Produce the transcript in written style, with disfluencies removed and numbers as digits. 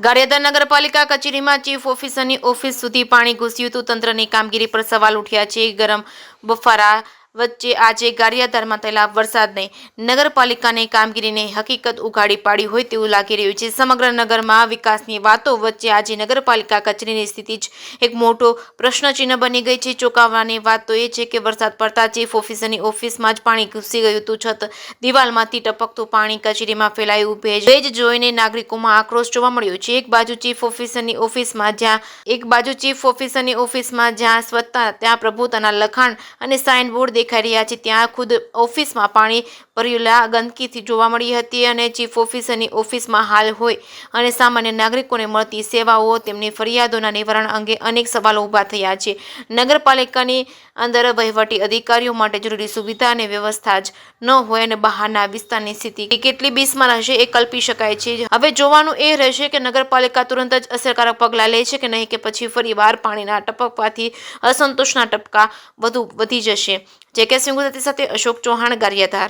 ગારિયાધાર નગરપાલિકા કચેરીમાં chief ઓફિસરની office સુધી પાણી ઘૂસ્યું હતું. તંત્રની કામગીરી પર સવાલ ઉઠ્યા છે. ગરમ બફારા વચ્ચે આજે ગારિયાધારમાં થયેલા વરસાદને નગરપાલિકાની કામગીરીને હકીકત ઉઘાડી પાડી હોય તેવું લાગી રહ્યું છે. સમગ્ર નગરમાં વિકાસની વાતો વચ્ચે આજે નગરપાલિકા કચેરીની સ્થિતિ જ એક મોટો પ્રશ્નચિહ્ન બની ગઈ છે. ચોંકાવવાની વાત તો એ છે કે વરસાદ પડતા ચીફ ઓફિસરની ઓફિસમાં જ પાણી ઘૂસી ગયું હતું. છત દિવાલમાંથી ટપકતું પાણી કચેરીમાં ફેલાયું. ભેજ જોઈને નાગરિકોમાં આક્રોશ જોવા મળ્યો છે. એક બાજુ ચીફ ઓફિસરની ઓફિસમાં જ્યાં સ્વચ્છતા, ત્યાં પ્રભુતાના લખાણ અને સાઇનબોર્ડ દેખાઈ રહ્યા છે, ત્યાં ખુદ ઓફિસમાં પાણી ભરેલા ગંદકીથી જોવા મળી હતી. અને ચીફ ઓફિસરની ઓફિસમાં હાલ હોય અને સામાન્ય નાગરિકોને મળતી સેવાઓ, તેમની ફરિયાદોના નિવારણ અંગે અનેક સવાલો ઊભા થયા છે. નગરપાલિકાની અંદર વહીવટી અધિકારીઓ માટે જરૂરી સુવિધા અને વ્યવસ્થા જ ન હોય અને બહારના વિસ્તારની સ્થિતિ કેટલી બિસ્માર હશે એ કલ્પી શકાય છે. હવે જોવાનું એ રહેશે કે નગરપાલિકા તુરંત જ અસરકારક પગલાં લે છે કે નહીં, કે પછી ફરીવાર પાણીના ટપકવાથી અસંતોષના ટપકા વધુ વધી જશે. JK સિંહ સાથે અશોક ચૌહાણ, ગારિયાધાર.